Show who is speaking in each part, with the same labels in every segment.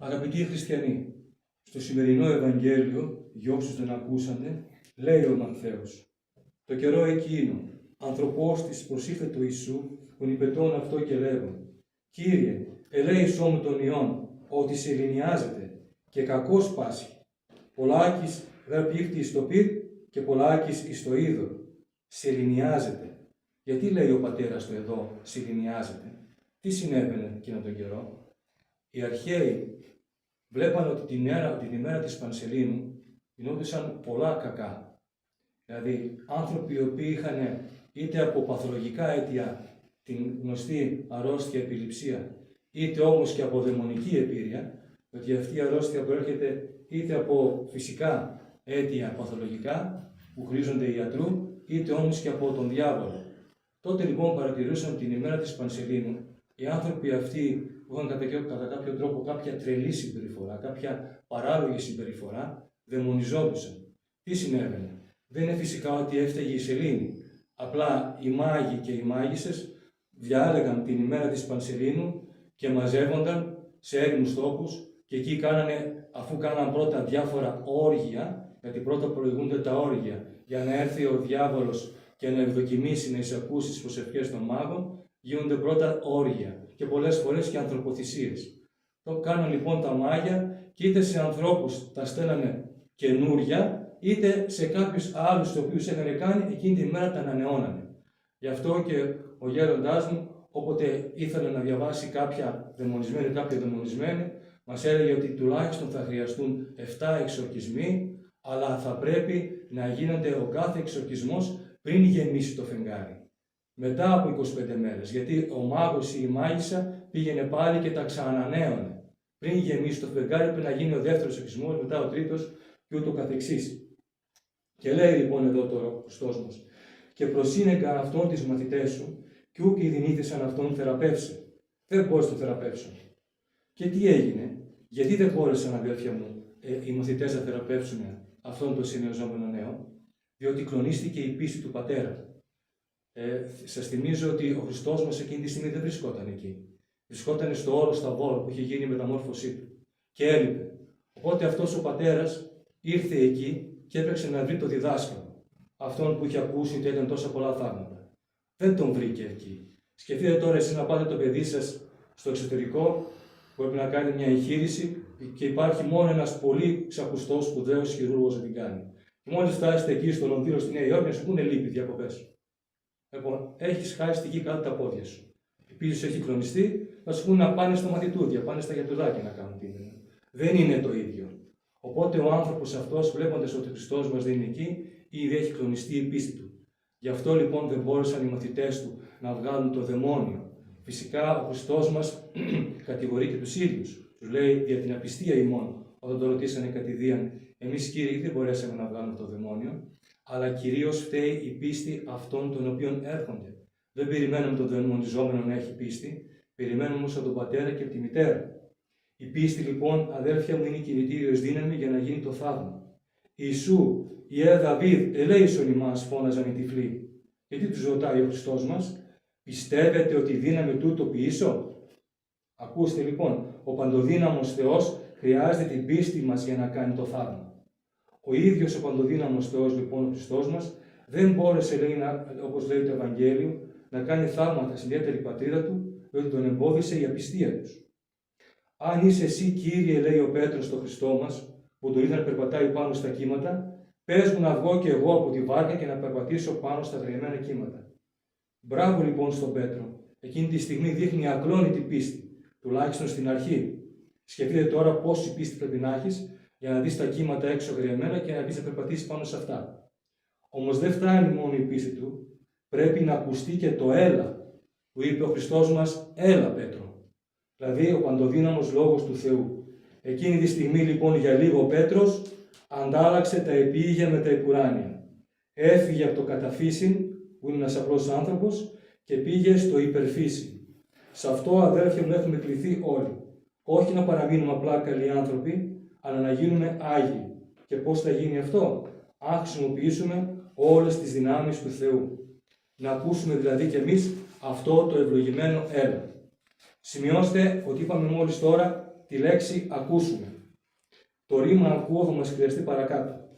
Speaker 1: Αγαπητοί χριστιανοί, στο σημερινό Ευαγγέλιο, για όσους δεν ακούσανε, λέει ο Ματθαίος: «Το καιρό εκείνο, ανθρωπός της προσήφε του Ιησού, τον υπετών αυτό και λέγον: Κύριε, ελέησό μου τον ιόν, ότι σε ελληνιάζεται, και κακός πάσχει. Πολλάκις δε πήχτη εις το πυρ, και πολλάκις εις το είδωρ. Σε ελληνιάζεται». Γιατί λέει ο πατέρας του εδώ, σε ελληνιάζεται? Τι συνέβαινε εκείνον τον καιρό? Οι αρχαίοι βλέπαν ότι την ημέρα της Πανσελήνου γινόντουσαν πολλά κακά. Δηλαδή, άνθρωποι οι οποίοι είχαν είτε από παθολογικά αίτια την γνωστή αρρώστια επιληψία, είτε όμως και από δαιμονική επίρρεια, ότι αυτή η αρρώστια προέρχεται είτε από φυσικά αίτια παθολογικά που χρήζονται οι ιατρού, είτε όμως και από τον διάβολο. Τότε λοιπόν παρατηρούσαν την ημέρα της Πανσελήνου οι άνθρωποι αυτοί που είχαν κατά κάποιο τρόπο κάποια τρελή συμπεριφορά, κάποια παράλογη συμπεριφορά, δαιμονιζόντουσαν. Τι συνέβαινε? Δεν είναι φυσικά ότι έφταιγε η σελήνη. Απλά οι μάγοι και οι μάγισσες διάλεγαν την ημέρα της Πανσελήνου και μαζεύονταν σε έρημους τόπους και εκεί αφού κάναν πρώτα διάφορα όργια, γιατί πρώτα προηγούνται τα όργια, για να έρθει ο διάβολος και να ευδοκιμήσει να εισακούσει τις προσευχές των μάγων, γίνονται πρώτα όργια και πολλές φορές και ανθρωποθυσίες. Το κάναν λοιπόν τα μάγια και είτε σε ανθρώπους τα στέλνανε καινούρια, είτε σε κάποιους άλλους τους οποίους είχαν κάνει εκείνη τη μέρα τα ανανεώνανε. Γι' αυτό και ο γέροντάς μου, όποτε ήθελε να διαβάσει κάποια δαιμονισμένη, μας έλεγε ότι τουλάχιστον θα χρειαστούν 7 εξορκισμοί, αλλά θα πρέπει να γίνεται ο κάθε εξορκισμός πριν γεμίσει το φεγγάρι. Μετά από 25 μέρες, γιατί ο μάγος ή η μάγισσα πήγαινε πάλι και τα ξανανέωνε. Πριν γεμίσει το φεγγάρι πρέπει να γίνει ο δεύτερος εξορκισμός, μετά ο τρίτος και ούτω καθεξής. Και λέει λοιπόν εδώ τώρα ο Χριστός μας: «Και προσύνεγκα αυτόν τις μαθητές σου, και ούκ ειδηνήθησαν αυτόν θεραπεύσε». Δεν μπορείς να το θεραπεύσουν. Και τι έγινε? Γιατί δεν μπόρεσαν, αδέρφια μου, οι μαθητές να θεραπεύσουν αυτόν τον συνεργαζόμενο νέο? Διότι κλονίστηκε η πίστη του πατέρα. Σας θυμίζω ότι ο Χριστός μας εκείνη τη στιγμή δεν βρισκόταν εκεί. Βρισκόταν στο όρος Σταβόρ που είχε γίνει η μεταμόρφωσή του. Και έλειπε. Οπότε αυτός ο πατέρας ήρθε εκεί και έπρεξε να βρει το διδάσκαλο. Αυτόν που είχε ακούσει ότι έκανε τόσα πολλά θαύματα. Δεν τον βρήκε εκεί. Σκεφτείτε τώρα εσείς να πάτε το παιδί σας στο εξωτερικό, που πρέπει να κάνει μια εγχείρηση και υπάρχει μόνο ένας πολύ ξακουστός, σπουδαίος χειρούργος να την κάνει. Και μόλις φτάσετε εκεί στο Λονδίνο, στη Νέα Υόρκη, να σου πούνε λείπει διακοπές. Λοιπόν, έχεις χάσει τη γη κάτω τα πόδια σου. Επίσης έχει κλονιστεί, θα σου πούνε να πάνε στο μαθητούδια, πάνε στα γιατουδάκια να κάνουν τίμημα. Δεν είναι το ίδιο. Οπότε ο άνθρωπος αυτός, βλέποντας ότι ο Χριστός μας δεν είναι εκεί, ήδη έχει κλονιστεί η πίστη του. Γι' αυτό λοιπόν δεν μπόρεσαν οι μαθητές του να βγάλουν το δαιμόνιο. Φυσικά ο Χριστός μας κατηγορεί και τους ίδιους. Τους λέει για την απιστία ημών, όταν το ρωτήσανε κατηδίαν: «Εμείς, Κύριε, δεν μπορέσαμε να βγάλουμε το δαιμόνιο», αλλά κυρίως φταίει η πίστη αυτών των οποίων έρχονται. Δεν περιμένουμε τον δαιμονιζόμενο να έχει πίστη, περιμένουμε όμως από τον πατέρα και από τη μητέρα. Η πίστη λοιπόν, αδέρφια μου, είναι η κινητήριος δύναμη για να γίνει το θαύμα. Ιησού, Ιε Δαβίδ, ελέησον ημάς, φώναζαν οι τυφλοί. Γιατί τους ρωτάει ο Χριστός μας? Πιστεύετε ότι η δύναμη τούτο ποιήσω? Ακούστε λοιπόν, ο παντοδύναμος Θεός χρειάζεται την πίστη μας για να κάνει το θαύμα. Ο ίδιος ο παντοδύναμος Θεός, λοιπόν, ο Χριστός μας, δεν μπόρεσε, λέει, όπως λέει το Ευαγγέλιο, να κάνει θαύματα στην ιδιαίτερη πατρίδα του, διότι τον εμπόδισε η απιστία τους. Αν είσαι εσύ, Κύριε, λέει ο Πέτρος στο Χριστό μας, που τον είδα να περπατάει πάνω στα κύματα, πες μου να βγω κι εγώ από τη βάρκα και να περπατήσω πάνω στα βρεγμένα κύματα. Μπράβο λοιπόν στον Πέτρο. Εκείνη τη στιγμή δείχνει ακλόνητη πίστη, τουλάχιστον στην αρχή. Σκεφτείτε τώρα πόση πίστη πρέπει να έχεις για να δεις τα κύματα έξω γριεμένα και να μπεις να περπατήσεις πάνω σε αυτά. Όμως δεν φτάνει μόνο η πίστη του, πρέπει να ακουστεί και το έλα που είπε ο Χριστός μας: «Έλα, Πέτρο». Δηλαδή ο παντοδύναμος λόγος του Θεού. Εκείνη τη στιγμή λοιπόν για λίγο ο Πέτρος αντάλλαξε τα επίγεια με τα επουράνια. Έφυγε από το καταφύσιν, που είναι ένας απλός άνθρωπος, και πήγε στο υπερφύσιν. Σε αυτό, αδέρφια μου, έχουμε κληθεί όλοι. Όχι να παραμείνουμε απλά καλοί άνθρωποι, αλλά να γίνουμε Άγιοι. Και πώς θα γίνει αυτό? Αν χρησιμοποιήσουμε όλες τις δυνάμεις του Θεού. Να ακούσουμε δηλαδή κι εμείς αυτό το ευλογημένο έλα. Σημειώστε ότι είπαμε μόλις τώρα τη λέξη ακούσουμε. Το ρήμα ακούω θα μας χρειαστεί παρακάτω.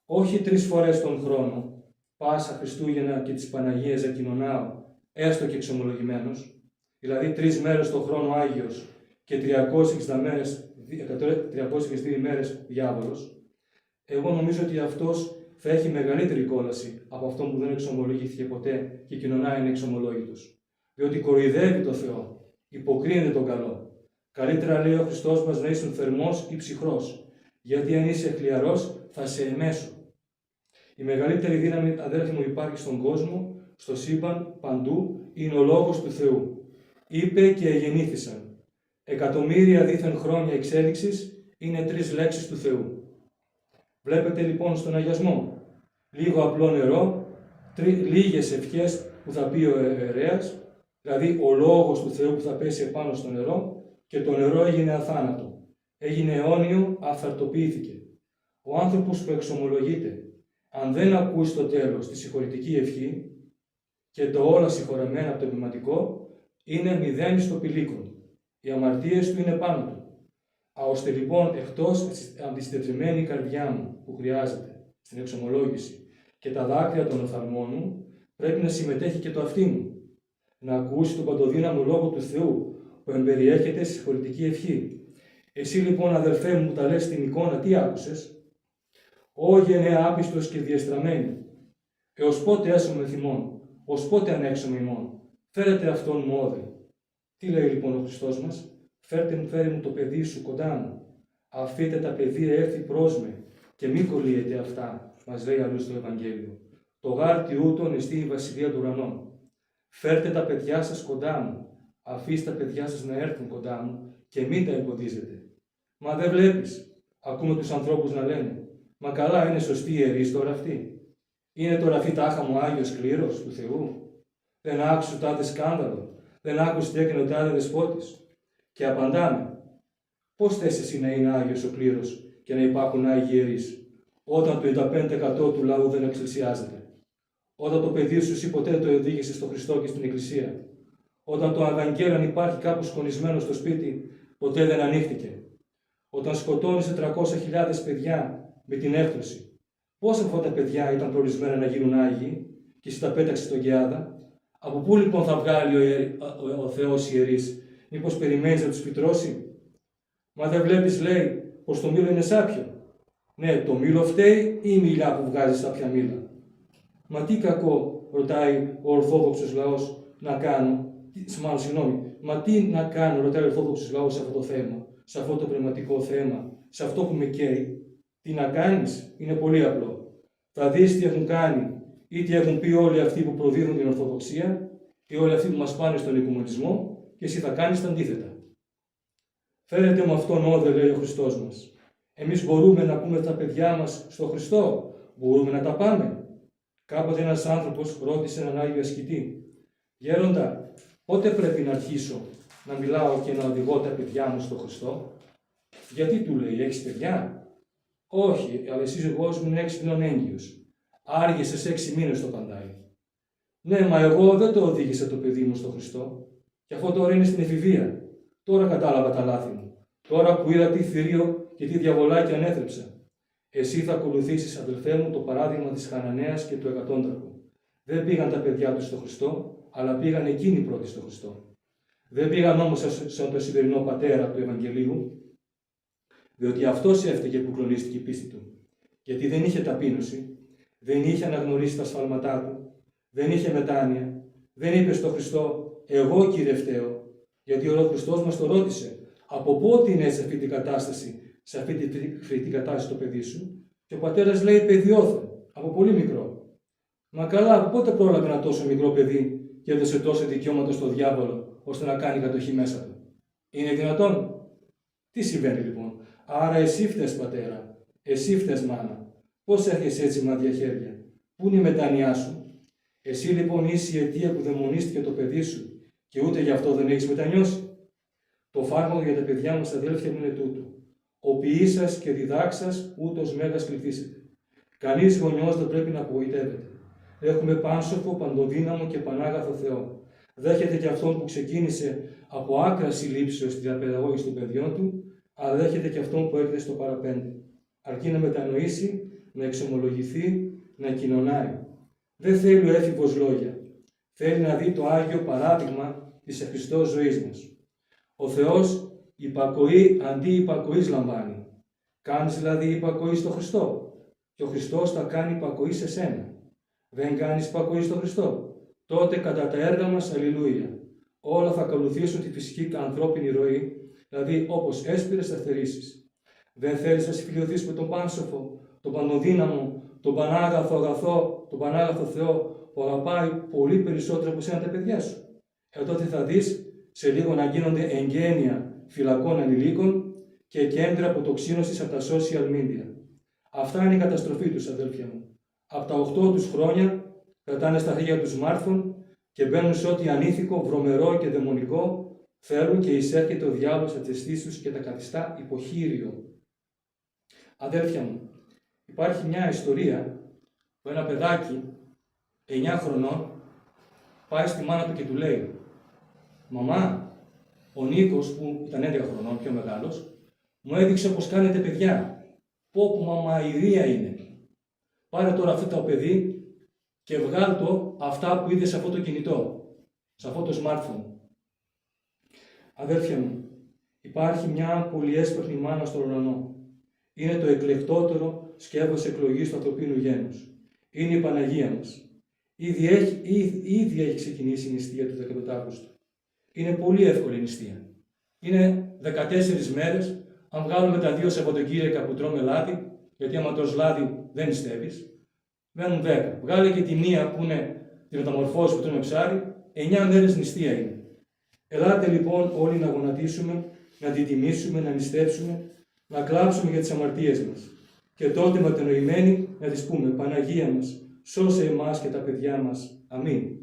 Speaker 1: Όχι 3 φορές τον χρόνο, Πάσα, Χριστούγεννα και τις Παναγίες να κοινωνάω, έστω και εξομολογημένος, δηλαδή 3 μέρες τον χρόνο Άγιος και 362 ημέρες διάβολος, εγώ νομίζω ότι αυτός θα έχει μεγαλύτερη κόλαση από αυτόν που δεν εξομολογήθηκε ποτέ και κοινωνάει ανεξομολόγητος. Διότι κοροϊδεύει το Θεό, υποκρίνεται τον καλό. Καλύτερα λέει ο Χριστός μας να ήσουν θερμός ή ψυχρός, γιατί αν είσαι χλιαρός θα σε εμέσω. Η μεγαλύτερη δύναμη, αδέρφοι μου, υπάρχει στον κόσμο, στο σύμπαν, παντού, είναι ο Λόγος του Θεού. Είπε και εγεννήθησαν. Εκατομμύρια δίθεν χρόνια εξέλιξης είναι 3 λέξεις του Θεού. Βλέπετε λοιπόν στον αγιασμό. Λίγο απλό νερό, λίγες ευχές που θα πει ο ιερέας, δηλαδή ο Λόγος του Θεού που θα πέσει επάνω στο νερό, και το νερό έγινε αθάνατο. Έγινε αιώνιο, αυθαρτοποιήθηκε. Ο άνθρωπος που εξομολογείται, αν δεν ακούσει στο τέλος τη συγχωρητική ευχή και το όλα συγχωρεμένα από το πνευματικό, είναι μηδένιστο πηλίκον. Οι αμαρτίες του είναι πάνω του. Ώστε λοιπόν εκτός από τη συντετριμένη καρδιά μου που χρειάζεται στην εξομολόγηση και τα δάκρυα των οφθαλμών μου, πρέπει να συμμετέχει και το αυτί μου. Να ακούσει τον παντοδύναμο Λόγο του Θεού που εμπεριέχεται στη συγχωρητική ευχή. Εσύ λοιπόν, αδελφέ μου, που τα λες στην εικόνα, τι άκουσες? Ω γενναία άπιστος και διεστραμμένη, έως πότε έσωμε θυμών, ως πότε ανέξομαι ημών, φέρετε αυτόν μου όδε. Τι λέει λοιπόν ο Χριστός μας? Φέρε μου το παιδί σου κοντά μου. Αφήτε τα παιδεία έρθει προς με και μη κολλείετε αυτά, μας λέει αλλού στο Ευαγγέλιο. Το γάρτι ούτων εστί η βασιλεία του ουρανών. Φέρτε τα παιδιά σας κοντά μου. Αφήστε τα παιδιά σας να έρθουν κοντά μου και μην τα εμποδίζετε. Μα δεν βλέπεις? Ακούμε τους ανθρώπους να λένε, μα καλά, είναι σωστοί ιερείς τώρα αυτοί? Είναι τώρα αυτή τάχα μου Άγιος κλήρος του Θεού? Δεν άκουσε τάδε σκάνδαλο? Δεν άκουσε τι έκανε ο τάδε δεσπότης? Και απαντάμε, πώς θες εσύ να είναι Άγιος ο κλήρος και να υπάρχουν Άγιοι ιερείς, όταν το 95% του λαού δεν εξελσιάζεται? Όταν το παιδί σου εσύ ποτέ το οδήγησε στο Χριστό και στην Εκκλησία? Όταν το Ευαγγέλιο υπάρχει κάπου σκονισμένο στο σπίτι, ποτέ δεν ανοίχτηκε? Όταν σκοτώνησε 300.000 παιδιά με την έκτρωση, πώς αυτά τα παιδιά ήταν προορισμένα να γίνουν Άγιοι και εσύ τα πέταξε στον Γεάδα? Από πού λοιπόν θα βγάλει ο Θεός ιερείς? Μήπως περιμένεις να τους φυτρώσει? Μα δεν βλέπεις, λέει, πως το μήλο είναι σάπιο? Ναι, το μήλο φταίει ή η μιλιά που βγάζει σάπια μήλα? Μα τι κακό, ρωτάει ο Ορθόδοξος λαός, να κάνω? Μα τι να κάνω, ρωτάει ο Ορθόδοξος λαός σε αυτό το θέμα, σε αυτό το πνευματικό θέμα, σε αυτό που με καίει? Τι να κάνεις? Είναι πολύ απλό. Θα δεις τι έχουν κάνει ή τι έχουν πει όλοι αυτοί που προδίδουν την Ορθοδοξία ή όλοι αυτοί που μας πάνε στον οικουμενισμό, και εσύ θα κάνεις τα αντίθετα. Φέρετε μου αυτόν όδε, λέει ο Χριστός μας. Εμείς μπορούμε να πούμε τα παιδιά μας στο Χριστό? Μπορούμε να τα πάμε? Κάποτε ένας άνθρωπος ρώτησε έναν Άγιο ασκητή, γέροντα, πότε πρέπει να αρχίσω να μιλάω και να οδηγώ τα παιδιά μου στο Χριστό? Γιατί, του λέει, έχεις παιδιά? Όχι, αλλά η σύζυγός μου είναι 6 μηνών έγκυος. Άργησες 6 μήνες το παντάει. Ναι, μα εγώ δεν το οδήγησα το παιδί μου στο Χριστό. Και αυτό τώρα είναι στην εφηβεία. Τώρα κατάλαβα τα λάθη μου. Τώρα που είδα τι θηρίο και τι διαβολάκι ανέθρεψα. Εσύ θα ακολουθήσεις, αδελφέ μου, το παράδειγμα της Χαναναίας και του εκατόνταρχου. Δεν πήγαν τα παιδιά τους στο Χριστό, αλλά πήγαν εκείνοι πρώτοι στο Χριστό. Δεν πήγαν όμως σαν το σημερινό πατέρα του Ευαγγελίου, διότι αυτός έφταιγε που κλονίστηκε η πίστη του. Γιατί δεν είχε ταπείνωση, δεν είχε αναγνωρίσει τα σφάλματά του, δεν είχε μετάνοια, δεν είπε στο Χριστό, εγώ Κύριε φταίω, γιατί ο Χριστός μας το ρώτησε, από πότε είναι σε αυτή την κατάσταση, σε αυτή την κατάσταση το παιδί σου? Και ο πατέρας λέει, παιδιόθεν, από πολύ μικρό. Μα καλά, από πότε πρόλαβε ένα τόσο μικρό παιδί και έδωσε τόσα δικαιώματα στο διάβολο, ώστε να κάνει κατοχή μέσα του? Είναι δυνατόν? Τι συμβαίνει λοιπόν? Άρα εσύ φταίς, πατέρα, εσύ φταίς, μάνα. Πώς έρχεσαι έτσι με άδεια χέρια? Πού είναι η μετάνοιά σου? Εσύ λοιπόν είσαι η αιτία που δαιμονίστηκε το παιδί σου και ούτε γι' αυτό δεν έχεις μετανιώσει. Το φάρμακο για τα παιδιά μας, αδέλφια μου, είναι τούτο. Ο ποιήσας και διδάξας ούτως μέγας κληθήσετε. Κανείς γονιός δεν πρέπει να απογοητεύεται. Έχουμε πάνσοφο, παντοδύναμο και πανάγαθο Θεό. Δέχεται και αυτόν που ξεκίνησε από άκρα συλλήψεως στη διαπαιδαγώγηση των παιδιών του, αλλά δέχεται και αυτόν που έρχεται στο παραπέντε. Αρκεί να μετανοήσει, να εξομολογηθεί, να κοινωνάει. Δεν θέλει ο έφηβος λόγια. Θέλει να δει το Άγιο παράδειγμα της σε Χριστώ ζωής μας. Ο Θεός υπακοή αντί υπακοής λαμβάνει. Κάνεις δηλαδή υπακοή στο Χριστό και ο Χριστός θα κάνει υπακοή σε σένα. Δεν κάνεις υπακοή στο Χριστό, τότε κατά τα έργα μας, αλληλούια, όλα θα ακολουθήσουν τη φυσική ανθρώπινη ροή, δηλαδή όπως έσπηρες θα θερήσεις. Δεν θέλεις να συμφιλιωθείς με τον πάνσοφο, τον πανοδύναμο, τον πανάγαθο αγαθό, τον πανάγαθο Θεό που αγαπάει πολύ περισσότερο από σένα τα παιδιά σου. Τότε θα δεις σε λίγο να γίνονται εγγένεια φυλακών ανηλίκων και κέντρα αποτοξίνωσης από τα social media. Αυτά είναι η καταστροφή τους, αδέλφια μου. Από τα 8 τους χρόνια κρατάνε στα χέρια τους smartphone και μπαίνουν σε ό,τι ανήθικο, βρωμερό και δαιμονικό θέλουν και εισέρχεται ο διάβολος από τις αισθήσεις τους και τα καθιστά υποχείριο. Αδέλφια μου, υπάρχει μια ιστορία που ένα παιδάκι 9 χρονών πάει στη μάνα του και του λέει: «Μαμά, ο Νίκος που ήταν 11 χρονών, πιο μεγάλος, μου έδειξε πως κάνετε παιδιά. Πω μαμά, ιδία είναι. Πάρε τώρα αυτό το παιδί και βγάλ' το αυτά που είδε σε αυτό το κινητό, σε αυτό το smartphone». Αδέρφια μου, υπάρχει μια πολυέσπρεχνη μάνα στον ουρανό. Είναι το εκλεκτότερο σκεύος εκλογής του ανθρωπίνου γένους. Είναι η Παναγία μας. Ήδη έχει ξεκινήσει η νηστεία του 15 Αύγουστου. Είναι πολύ εύκολη η νηστεία. Είναι 14 μέρες. Αν βγάλουμε τα 2 Σαββατοκύριακα που τρώμε λάδι, γιατί άμα τρως λάδι δεν νηστεύεις, μένουν 10. Βγάλε και τη μία που είναι τη μεταμορφώση που τρώμε ψάρι, 9 μέρες νηστεία είναι. Ελάτε λοιπόν όλοι να γονατίσουμε, να την τιμήσουμε, να νηστεύσουμε, να κλάψουμε για τις αμαρτίες μας. Και τότε μετανοημένοι να της πούμε: Παναγία μας, σώσε εμάς και τα παιδιά μας. Αμήν.